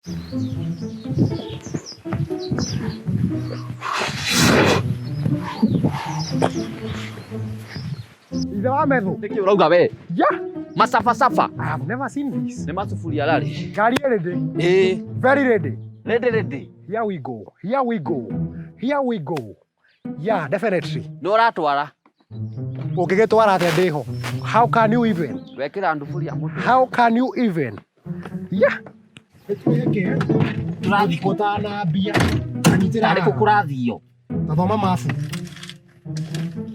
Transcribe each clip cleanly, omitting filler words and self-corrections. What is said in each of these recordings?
Ithe wa Methu. Niki urauga we? Yeah. Masafa. I have never seen this. Ni masufuria rari. Gari ready? Very ready. Ready. Here we go. Yeah, definitely. No ratwara. Ũngĩgĩtwara atĩa ndĩho? How can you even? Wekĩra nduburia mũtu. How can you even? Yeah. Tũrathi kũtana mbia. Tarĩ kũkũrathio. Tathoma mabu.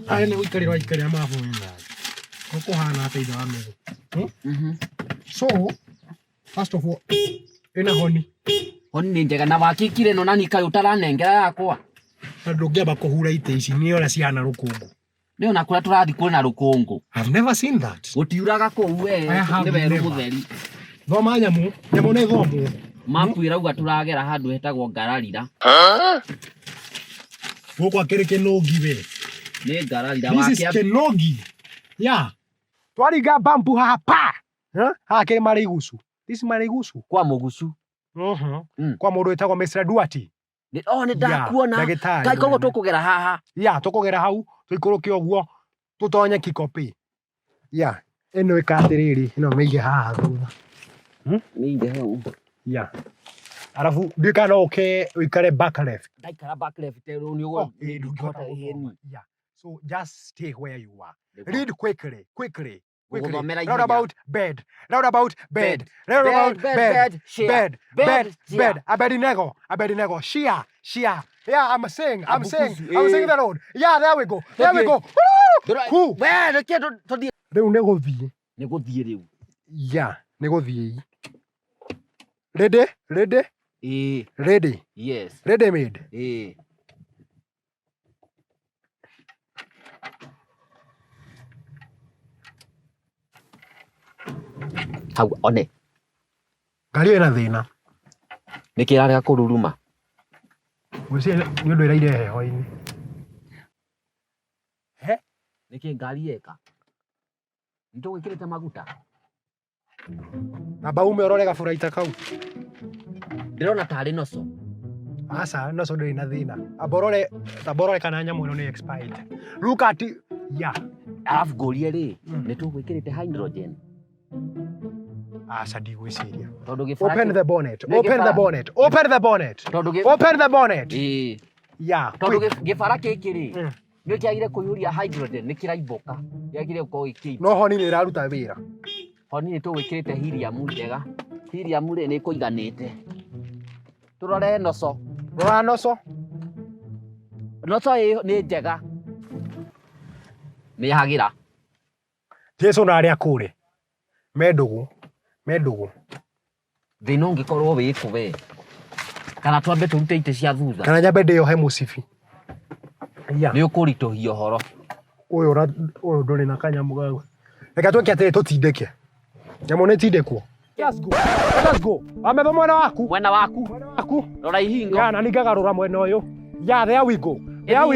Aya nĩ gũikarĩra mabu wĩna. Ũkũhana atĩa Ithe wa Methu? So, first of all, ĩna honi. Honi nĩ njega na wakikire no nani kaĩ ũtaranengera yakwa. Ndũngĩamba kũhura itĩ ici nĩ ũrĩa cihana rũkũngũ. Nĩ ona kũrĩa tũrathi kwĩna rũkũngũ. I've never seen that. Gũtiuraga kũu we nĩ werũ mũtheri. Thoma nyamũ nĩ thomũ. Mapu ĩrauga tũragera handũ hetagwo Ngararira. Gũkũ akĩrĩ kĩnũngi we. Nĩ Ngararira wakia. This is kĩnũngi. Yeah. Twaringa bambu hapa. Haha kĩrĩ marĩgucu. This is marĩgucu. Kwa mũgucu. Kwa mũndũ wĩtagwo Mr. Duati. Nĩ ndakuona. Kaĩ koguo tũkũgera haha. Yeah, tũkũgera hau. Tũikũrũke ũguo. Tũtonye Kikopi. Yeah. Ĩno ĩkatĩrĩrĩ. Ĩno mĩige haha thutha. Mĩige hau. Yeah. Arafu ndika no uikare back left. Ndaikara back left tero ni ugo. Yeah. So just stay where you are. Read quickly. Round about bed. Abednego. Shia. Yeah, I'm saying the road. Yeah, there we go. Cool. Where the kid to the Reu negothie. Reu. Yeah, negothie. Ready? Ready. Yes. Ready made. Hau one. Ngari ĩna thĩna. Nĩkĩrarega kũruruma. Mũciĩ nĩ ũndũ ĩraire heho-inĩ. Nĩkĩ ngari eka. Nĩtũgwĩkĩrĩte maguta. Amba ume ũrore gabũraita kau. Ndĩrona tarĩ noco. Asa, noco ndĩrĩ na thĩna. Amba ũrore kana nyamũ ĩno nĩ expired. Look at it. Yeah. Arabu ngũrie rĩ, nĩtũgwĩkĩrĩte hydrogen. Asa ndigwĩciria. Tondũ Open the bonnet. Yeah. Tondũ gĩbara gĩkĩ rĩ, nĩ kĩagire kũihũria hydrogen, nĩ kĩraibũka. Kĩagire gũkorwo gĩkĩimba. No honi nĩ ĩraruta wĩra. Honi nĩ tũgwĩkĩrĩte helium njega. Helium rĩ nĩ kũiganĩte. Tũrore noco. Rora noco. Noco nĩ njega. Nĩ hagira. Jesu na arĩa kũrĩ. Mendugu. Thĩna ũngĩkorwo wĩkũ we. Kana twambe tũrute itĩ cia thutha. Kana nyambe ndĩohe mũcibi. Nĩ ũkũritũhia ũhoro. Ũyũ ndũrĩ na kanyamũ gagu. Reka twĩke atĩ tũtindĩke. Nyamũ nĩ tindĩkwo. Let's go. Ametho mwena waku. Rora ihingo. Yeah, na ningagarũra mwena ũyũ. Yeah, there we go. Yeah.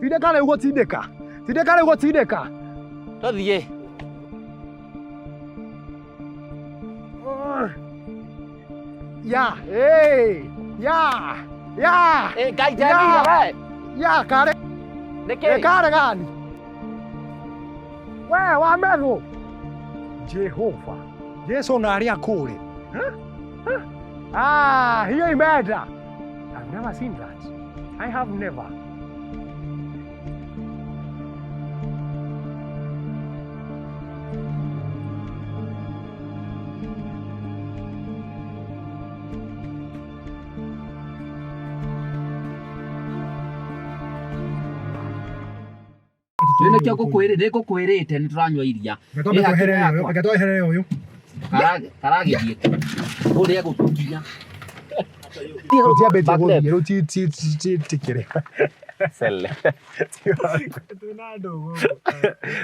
Tindĩka rĩu gũtindĩka. Tũthiĩ. Yeah. Ngai jani we. Yeah, kare. Nĩkĩ? Kare gani? We wa Methu. Jehova. Yesu na arĩa kũrĩ. Hiyo imeenda. I've never seen that. I have never. Nĩkĩo ngũkwĩrĩte nĩ tũranyua iria. Reke tweherere ũyũ. Karagĩthiĩ. Ũrĩa gũtũkinya. Utiambe gũthiĩ rĩu tikĩre. Sele.